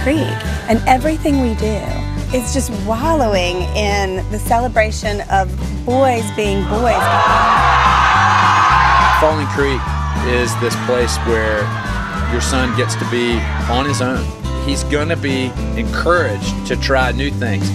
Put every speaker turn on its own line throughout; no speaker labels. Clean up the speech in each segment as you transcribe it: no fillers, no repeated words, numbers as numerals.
Creek, and everything we do is just wallowing in the celebration of boys being boys.
Falling Creek is this place where your son gets to be on his own. He's going to be encouraged to try new things.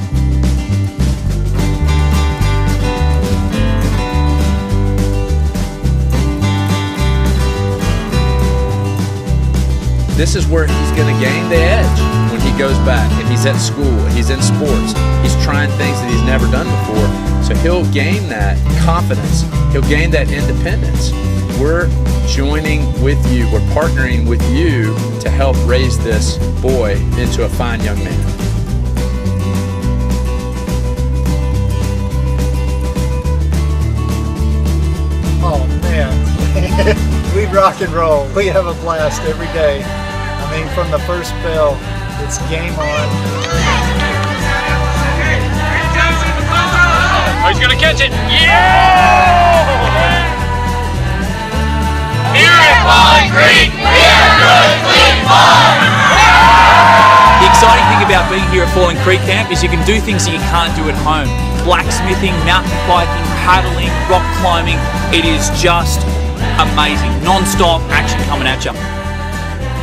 This is where he's going to gain the edge when he goes back and he's at school and he's in sports. He's trying things that he's never done before. So he'll gain that confidence. He'll gain that independence. We're joining with you. We're partnering with you to help raise this boy into a fine young man.
Oh man, we rock and roll. We have a blast every day. I mean, from the first bell, it's game on.
Oh, he's gonna catch it! Yeah! Here at Falling Creek, we have good, clean fun!
The exciting thing about being here at Falling Creek Camp is you can do things that you can't do at home. Blacksmithing, mountain biking, paddling, rock climbing. It is just amazing. Non-stop action coming at you.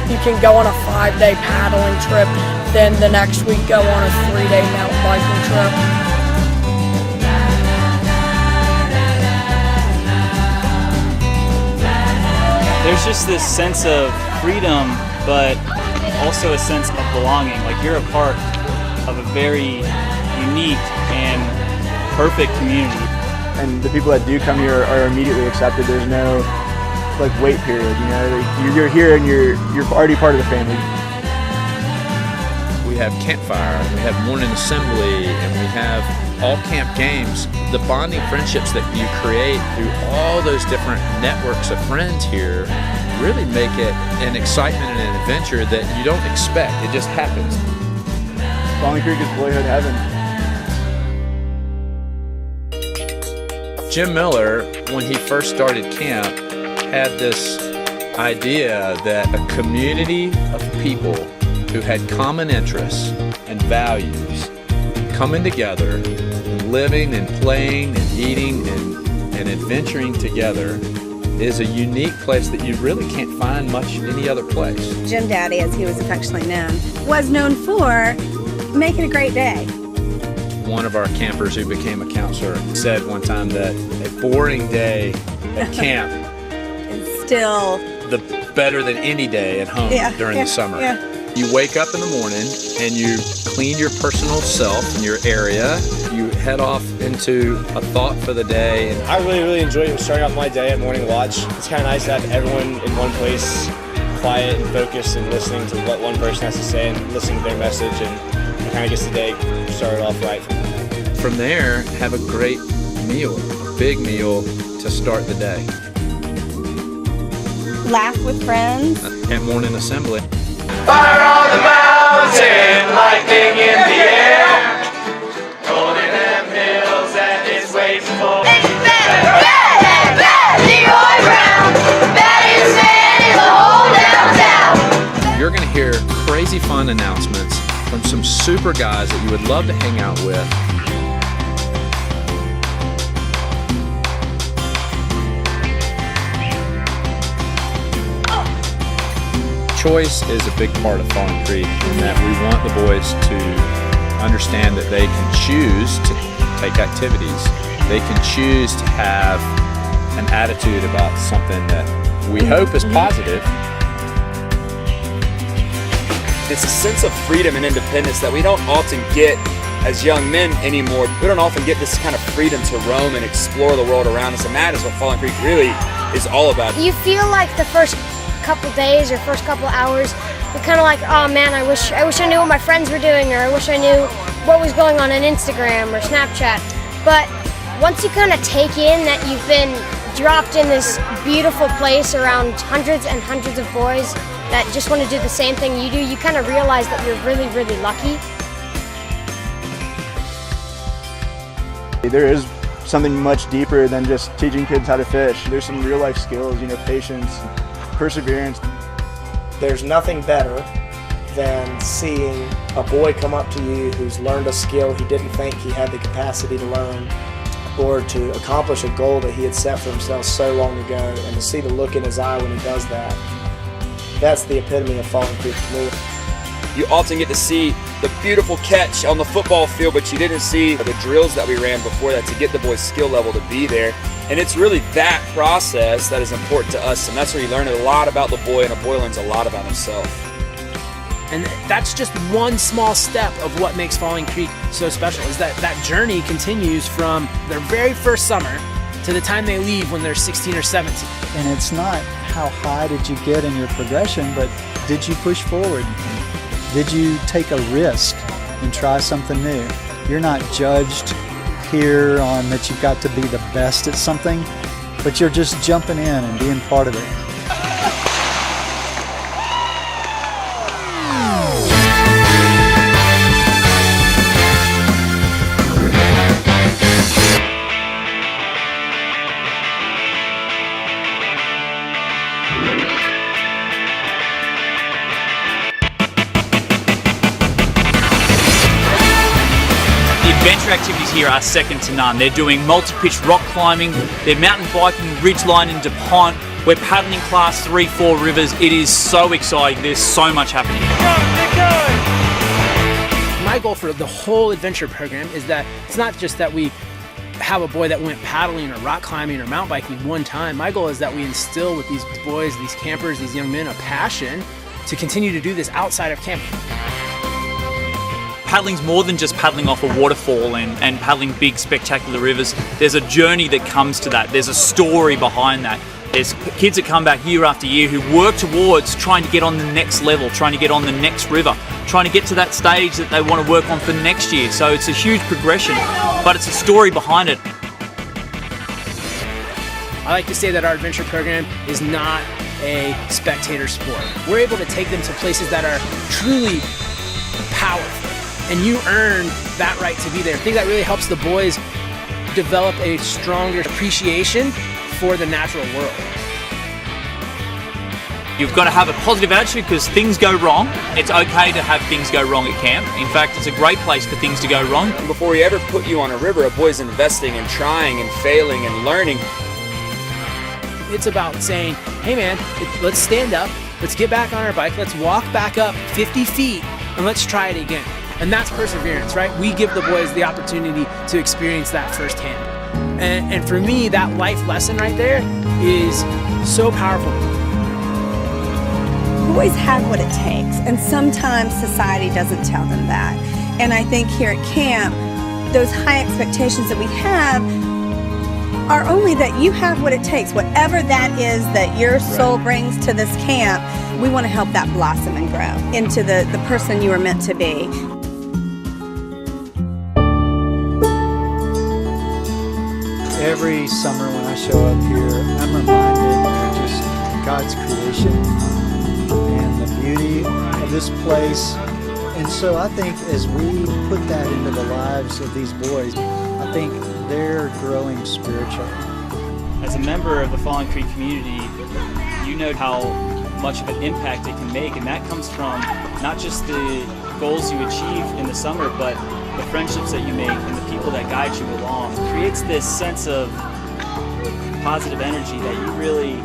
You can go on a 5-day paddling trip, then the next week go on a 3-day mountain biking trip.
There's just this sense of freedom, but also a sense of belonging. Like you're a part of a very unique and perfect community.
And the people that do come here are immediately accepted. There's no wait period, you know, you're here and you're already part of the family.
We have campfire, we have morning assembly, and we have all camp games. The bonding friendships that you create through all those different networks of friends here really make it an excitement and an adventure that you don't expect. It just happens.
Falling Creek is boyhood heaven.
Jim Miller, when he first started camp, had this idea that a community of people who had common interests and values coming together and living and playing and eating and adventuring together is a unique place that you really can't find much any other place.
Jim Daddy, as he was affectionately known, was known for making a great day.
One of our campers who became a counselor said one time that a boring day at camp
still
better than any day at home during the summer.
Yeah.
You wake up in the morning and you clean your personal self in your area. You head off into a thought for the day. And
I really enjoy starting off my day at Morning Watch. It's kind of nice to have everyone in one place, quiet and focused and listening to what one person has to say and listening to their message, and it kind of gets the day started off right.
From there, have a great meal, a big meal to start the day.
Laugh with friends.
At morning assembly.
Fire on the mountain, lightning in the air. Golden M Hills and it's waiting for
It's bad, Leroy Brown. Baddest man in the whole downtown.
You're going to hear crazy fun announcements from some super guys that you would love to hang out with. Choice is a big part of Falling Creek in that we want the boys to understand that they can choose to take activities. They can choose to have an attitude about something that we hope is positive.
It's a sense of freedom and independence that we don't often get as young men anymore. We don't often get this kind of freedom to roam and explore the world around us, and that is what Falling Creek really is all about.
You feel like the first couple days or first couple hours, you're kind of like, oh man, I wish I knew what my friends were doing, or I wish I knew what was going on Instagram or Snapchat. But once you kind of take in that you've been dropped in this beautiful place around hundreds and hundreds of boys that just want to do the same thing you do, you kind of realize that you're really, really lucky.
There is something much deeper than just teaching kids how to fish. There's some real life skills, patience, perseverance.
There's nothing better than seeing a boy come up to you who's learned a skill he didn't think he had the capacity to learn, or to accomplish a goal that he had set for himself so long ago, and to see the look in his eye when he does that. That's the epitome of Falling Creek to me.
You often get to see the beautiful catch on the football field, but you didn't see the drills that we ran before that to get the boy's skill level to be there. And it's really that process that is important to us, and that's where you learn a lot about the boy, and a boy learns a lot about himself.
And that's just one small step of what makes Falling Creek so special, is that journey continues from their very first summer to the time they leave when they're 16 or 17.
And it's not how high did you get in your progression, but did you push forward? Did you take a risk and try something new? You're not judged here on that you've got to be the best at something, but you're just jumping in and being part of it.
Adventure activities here are second to none. They're doing multi-pitch rock climbing, they're mountain biking, ridgeline in DuPont, we're paddling class 3-4 rivers. It is so exciting, there's so much happening.
My goal for the whole adventure program is that it's not just that we have a boy that went paddling or rock climbing or mountain biking one time. My goal is that we instill with these boys, these campers, these young men, a passion to continue to do this outside of camp.
Paddling's more than just paddling off a waterfall and paddling big spectacular rivers. There's a journey that comes to that. There's a story behind that. There's kids that come back year after year who work towards trying to get on the next level, trying to get on the next river, trying to get to that stage that they want to work on for next year. So it's a huge progression, but it's a story behind it.
I like to say that our adventure program is not a spectator sport. We're able to take them to places that are truly powerful. And you earn that right to be there. I think that really helps the boys develop a stronger appreciation for the natural world.
You've got to have a positive attitude because things go wrong. It's okay to have things go wrong at camp. In fact, it's a great place for things to go wrong.
And before we ever put you on a river, a boy's investing and trying and failing and learning.
It's about saying, hey man, let's stand up, let's get back on our bike, let's walk back up 50 feet, and let's try it again. And that's perseverance, right? We give the boys the opportunity to experience that firsthand. And for me, that life lesson right there is so powerful.
Boys have what it takes, and sometimes society doesn't tell them that. And I think here at camp, those high expectations that we have are only that you have what it takes. Whatever that is that your soul brings to this camp, we want to help that blossom and grow into the person you were meant to be.
Every summer when I show up here, I'm reminded of just God's creation and the beauty of this place. And so I think as we put that into the lives of these boys, I think they're growing spiritually.
As a member of the Falling Creek community, you know how much of an impact it can make, and that comes from not just the goals you achieve in the summer, but the friendships that you make and the people that guide you along. It creates this sense of positive energy that you really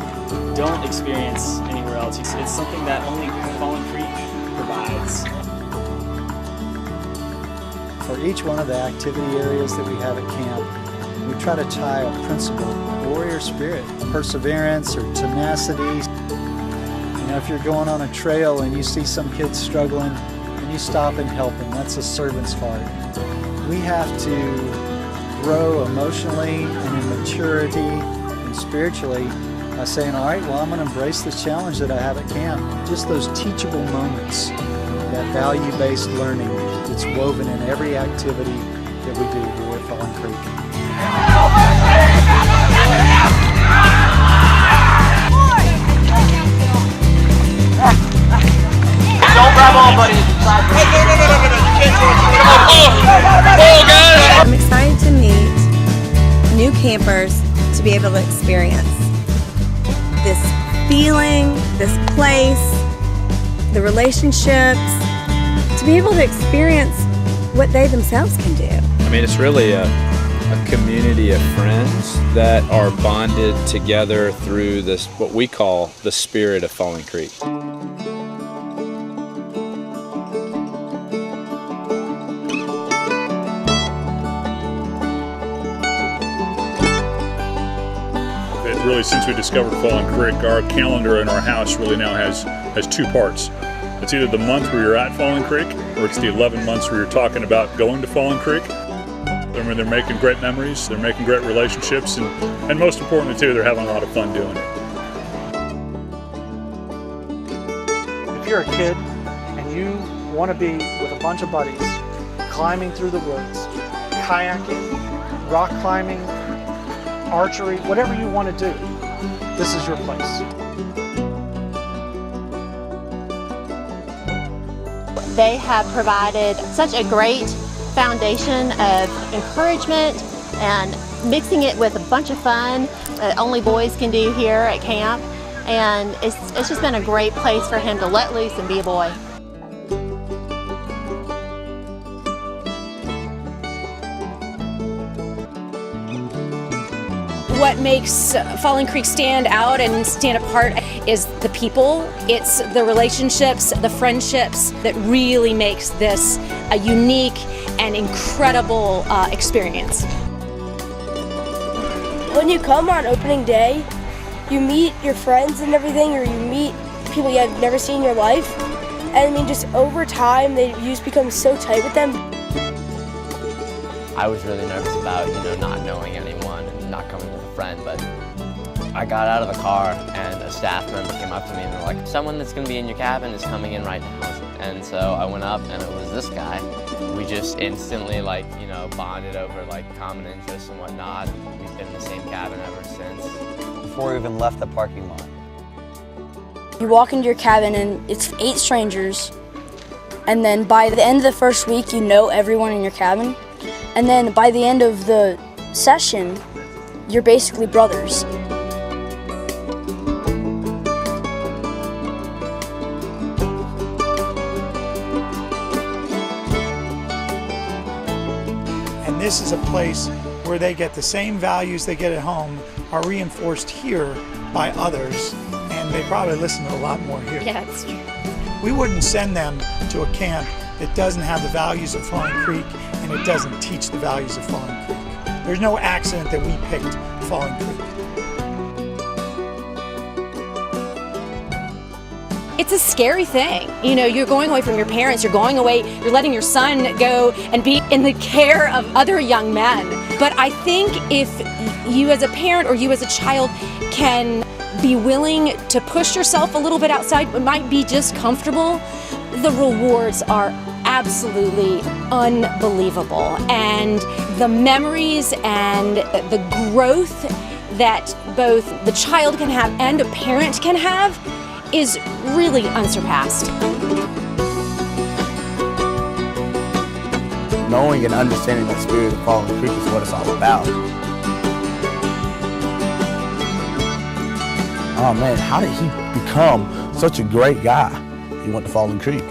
don't experience anywhere else. It's something that only Falling Creek provides.
For each one of the activity areas that we have at camp, we try to tie a principle, warrior spirit, perseverance or tenacity. You know, if you're going on a trail and you see some kids struggling and you stop and help them, that's a servant's heart. We have to grow emotionally and in maturity and spiritually by saying, all right, well, I'm going to embrace this challenge that I have at camp. Just those teachable moments, that value-based learning that's woven in every activity that we do here at Falling Creek.
Don't grab on, buddy.
I'm excited to meet new campers, to be able to experience this feeling, this place, the relationships, to be able to experience what they themselves can do.
I mean, it's really a community of friends that are bonded together through this, what we call the spirit of Falling Creek.
Really, since we discovered Falling Creek, our calendar in our house really now has two parts. It's either the month where you're at Falling Creek, or it's the 11 months where you're talking about going to Falling Creek. I mean, they're making great memories, they're making great relationships, and most importantly too, they're having a lot of fun doing it.
If you're a kid and you want to be with a bunch of buddies, climbing through the woods, kayaking, rock climbing, archery, whatever you want to do, this is your place.
They have provided such a great foundation of encouragement and mixing it with a bunch of fun that only boys can do here at camp. And it's just been a great place for him to let loose and be a boy.
What makes Falling Creek stand out and stand apart is the people. It's the relationships, the friendships that really makes this a unique and incredible experience.
When you come on opening day, you meet your friends and everything, or you meet people you have never seen in your life. And I mean, just over time, you just become so tight with them.
I was really nervous about, not knowing anyone and not coming with a friend, but I got out of the car and a staff member came up to me and they're like, someone that's going to be in your cabin is coming in right now. And so I went up and it was this guy. We just instantly bonded over common interests and whatnot. We've been in the same cabin ever since.
Before we even left the parking lot.
You walk into your cabin and it's 8 strangers, and then by the end of the first week, you know everyone in your cabin. And then by the end of the session, you're basically brothers.
And this is a place where they get the same values they get at home are reinforced here by others, and they probably listen to a lot more here.
Yeah, that's true.
We wouldn't send them to a camp that doesn't have the values of Falling Creek and it doesn't teach the values of Falling Creek. There's no accident that we picked Falling Creek.
It's a scary thing. You're going away from your parents, you're going away, you're letting your son go and be in the care of other young men. But I think if you as a parent or you as a child can be willing to push yourself a little bit outside, it might be just comfortable, the rewards are absolutely unbelievable. And the memories and the growth that both the child can have and a parent can have is really unsurpassed.
Knowing and understanding the spirit of Falling Creek is what it's all about. Oh man, how did he become such a great guy? He went to Falling Creek.